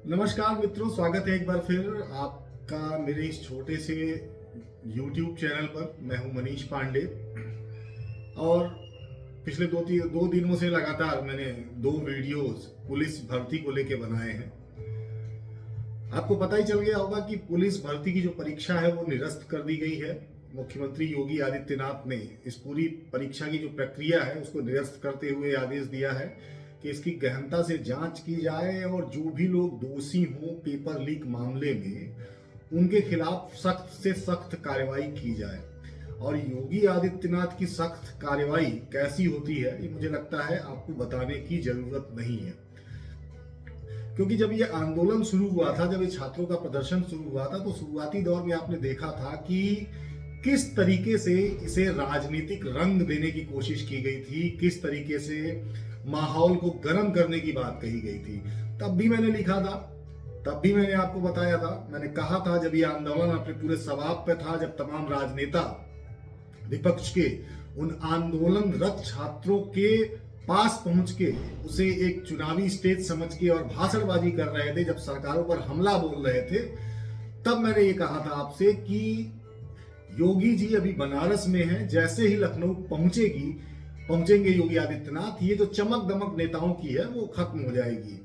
नमस्कार मित्रों, स्वागत है एक बार फिर आपका मेरे इस छोटे से YouTube चैनल पर। मैं हूं मनीष पांडे और पिछले दो दिनों से लगातार मैंने 2 वीडियोस पुलिस भर्ती को लेके बनाए हैं। आपको पता ही चल गया होगा कि पुलिस भर्ती की जो परीक्षा है वो निरस्त कर दी गई है। मुख्यमंत्री योगी आदित्यनाथ ने इस पूरी परीक्षा की जो प्रक्रिया है उसको निरस्त करते हुए आदेश दिया है कि इसकी गहनता से जांच की जाए और जो भी लोग दोषी हों पेपर लीक मामले में उनके खिलाफ सख्त से सख्त कार्रवाई की जाए। और योगी आदित्यनाथ की सख्त कार्रवाई कैसी होती है ये मुझे लगता है आपको बताने की जरूरत नहीं है, क्योंकि जब ये आंदोलन शुरू हुआ था, जब ये छात्रों का प्रदर्शन शुरू हुआ था, तो शुरुआती दौर में आपने देखा था कि किस तरीके से इसे राजनीतिक रंग देने की कोशिश की गई थी, किस तरीके से माहौल को गर्म करने की बात कही गई थी। तब भी मैंने लिखा था, तब भी मैंने आपको बताया था, मैंने कहा था जब ये आंदोलन अपने पूरे सवाब पे था, जब तमाम राजनेता विपक्ष के उन आंदोलनरत छात्रों के पास पहुंच के उसे एक चुनावी स्टेज समझ के और भाषणबाजी कर रहे थे, जब सरकारों पर हमला बोल रहे थे, तब मैंने ये कहा था आपसे कि योगी जी अभी बनारस में हैं, जैसे ही लखनऊ पहुंचेंगे योगी आदित्यनाथ, ये जो चमक दमक नेताओं की है वो खत्म हो जाएगी।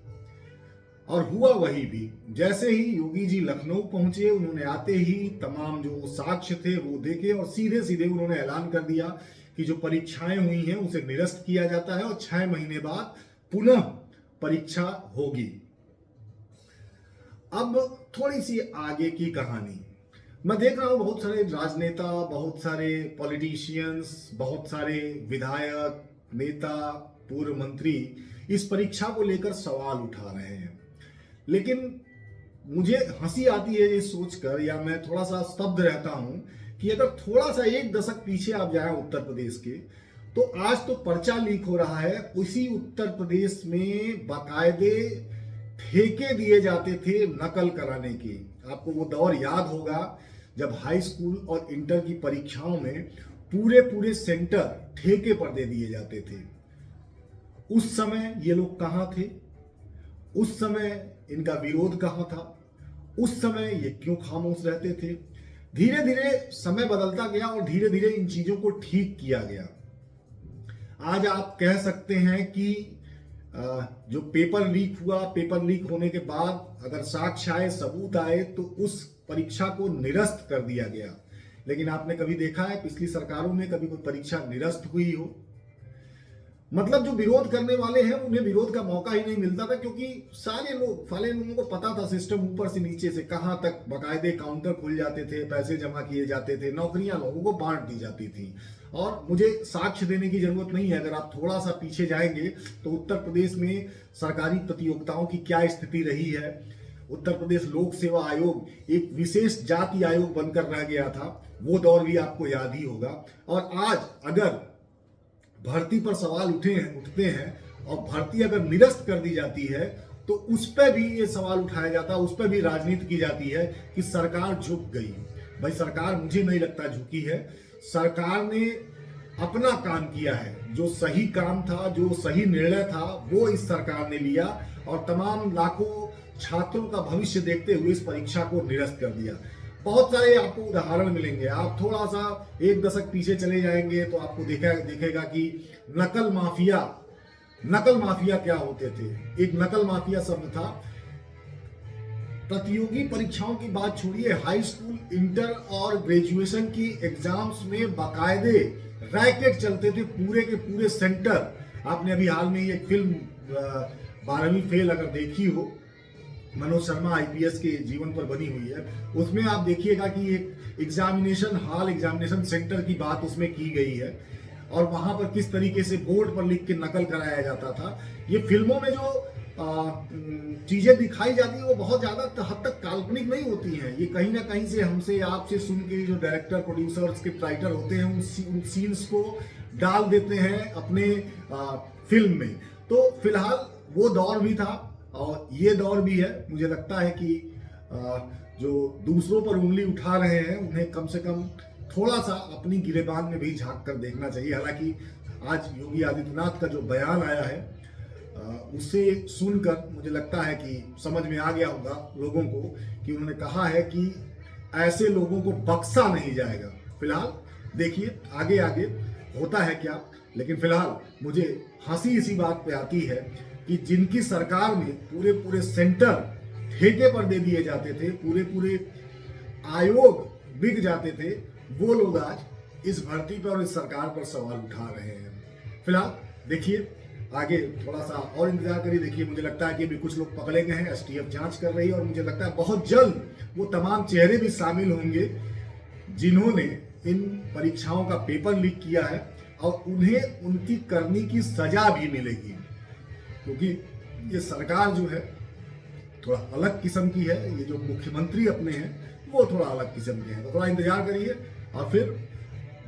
और हुआ वही भी। जैसे ही योगी जी लखनऊ पहुंचे, उन्होंने आते ही तमाम जो साक्ष्य थे वो देखे और सीधे सीधे उन्होंने ऐलान कर दिया कि जो परीक्षाएं हुई हैं उसे निरस्त किया जाता है और 6 महीने बाद पुनः परीक्षा होगी। अब थोड़ी सी आगे की कहानी मैं देख रहा हूं, बहुत सारे राजनेता, बहुत सारे पॉलिटिशियंस, बहुत सारे विधायक, नेता, पूर्व मंत्री इस परीक्षा को लेकर सवाल उठा रहे हैं। लेकिन मुझे हंसी आती है ये सोचकर, या मैं थोड़ा सा स्तब्ध रहता हूं कि अगर थोड़ा सा 1 दशक पीछे आप जाएं उत्तर प्रदेश के, तो आज तो पर्चा लीक हो रहा है। उसी उत्तर प्रदेश में बाकायदे ठेके दिए जाते थे नकल कराने के। आपको वो दौर याद होगा जब हाई स्कूल और इंटर की परीक्षाओं में पूरे सेंटर ठेके पर दे दिए जाते थे। उस समय ये लोग कहां थे? उस समय इनका विरोध कहां था? उस समय ये क्यों खामोश रहते थे? धीरे धीरे समय बदलता गया और धीरे धीरे इन चीजों को ठीक किया गया। आज आप कह सकते हैं कि जो पेपर लीक हुआ, पेपर लीक होने के बाद अगर साक्ष्य आए, सबूत आए, तो उस परीक्षा को निरस्त कर दिया गया। लेकिन आपने कभी देखा है पिछली सरकारों में कभी कोई परीक्षा निरस्त हुई हो? मतलब जो विरोध करने वाले हैं उन्हें विरोध का मौका ही नहीं मिलता था, क्योंकि सारे लोगों को पता था सिस्टम ऊपर से नीचे से कहां तक बकायदे काउंटर खुल जाते थे, पैसे जमा किए जाते थे, नौकरियां लोगों को बांट दी जाती थी। और मुझे साक्ष्य देने की जरूरत नहीं है, अगर आप थोड़ा सा पीछे जाएंगे तो उत्तर प्रदेश में सरकारी प्रतियोगिताओं की क्या स्थिति रही है। उत्तर प्रदेश लोक सेवा आयोग एक विशेष जाति आयोग बनकर रह गया था, वो दौर भी आपको याद ही होगा। और आज अगर भर्ती पर सवाल उठते हैं और भर्ती अगर निरस्त कर दी जाती है तो उस पर भी ये सवाल उठाया जाता है, उस पर भी राजनीति की जाती है कि सरकार झुक गई। भाई सरकार मुझे नहीं लगता झुकी है। सरकार ने अपना काम किया है, जो सही काम था, जो सही निर्णय था वो इस सरकार ने लिया और तमाम लाखों छात्रों का भविष्य देखते हुए इस परीक्षा को निरस्त कर दिया। बहुत सारे आपको उदाहरण मिलेंगे। आप थोड़ा सा 1 दशक पीछे चले जाएंगे तो आपको दिखेगा कि नकल माफिया क्या होते थे। एक नकल माफिया शब्द था। प्रतियोगी परीक्षाओं की बात छोड़िए, हाई स्कूल, इंटर और ग्रेजुएशन की एग्जाम्स में बाकायदे रैकेट चलते थे, पूरे के पूरे सेंटर। आपने अभी हाल में ही एक फिल्म 12वीं फेल अगर देखी हो, मनोज शर्मा आईपीएस के जीवन पर बनी हुई है, उसमें आप देखिएगा कि एक एग्जामिनेशन सेंटर की बात उसमें की गई है और वहां पर किस तरीके से बोर्ड पर लिख के नकल कराया जाता था। ये फिल्मों में जो चीजें दिखाई जाती है वो बहुत ज्यादा हद तक काल्पनिक नहीं होती हैं। ये कहीं ना कहीं से हमसे, आपसे सुन के जो डायरेक्टर, प्रोड्यूसर, स्क्रिप्ट राइटर होते हैं उन सीन्स को डाल देते हैं अपने फिल्म में। तो फिलहाल वो दौर भी था और ये दौर भी है। मुझे लगता है कि जो दूसरों पर उंगली उठा रहे हैं उन्हें कम से कम थोड़ा सा अपनी गिरेबान में भी झांक कर देखना चाहिए। हालांकि आज योगी आदित्यनाथ का जो बयान आया है उसे सुनकर मुझे लगता है कि समझ में आ गया होगा लोगों को कि उन्होंने कहा है कि ऐसे लोगों को बख्शा नहीं जाएगा। फिलहाल देखिए आगे आगे होता है क्या, लेकिन फिलहाल मुझे हंसी इसी बात पे आती है कि जिनकी सरकार में पूरे पूरे सेंटर ठेके पर दे दिए जाते थे, पूरे पूरे आयोग बिक जाते थे, वो लोग आज इस भर्ती पर और इस सरकार पर सवाल उठा रहे हैं। फिलहाल देखिए आगे थोड़ा सा और इंतजार करिए। देखिए मुझे लगता है कि अभी कुछ लोग पकड़े गए हैं, एसटीएफ जांच कर रही है और मुझे लगता है बहुत जल्द वो तमाम चेहरे भी शामिल होंगे जिन्होंने इन परीक्षाओं का पेपर लीक किया है और उन्हें उनकी करनी की सजा भी मिलेगी, क्योंकि ये सरकार जो है थोड़ा अलग किस्म की है। ये जो मुख्यमंत्री अपने हैं वो थोड़ा अलग किस्म के हैं, तो थोड़ा इंतजार करिए और फिर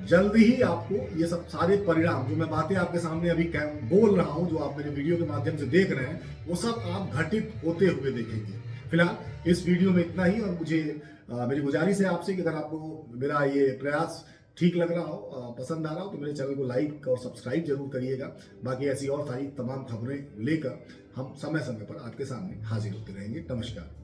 जल्द ही आपको ये सब सारे परिणाम जो मैं बातें आपके सामने अभी बोल रहा हूं, जो आप मेरे वीडियो के माध्यम से देख रहे हैं, वो सब आप घटित होते हुए देखेंगे। फिलहाल इस वीडियो में इतना ही, और मुझे मेरी गुजारिश है आपसे कि अगर आपको मेरा ये प्रयास ठीक लग रहा हो, पसंद आ रहा हो, तो मेरे चैनल को लाइक और सब्सक्राइब जरूर करिएगा। बाकी ऐसी और सारी तमाम खबरें लेकर हम समय समय पर आपके सामने हाजिर होते रहेंगे। नमस्कार।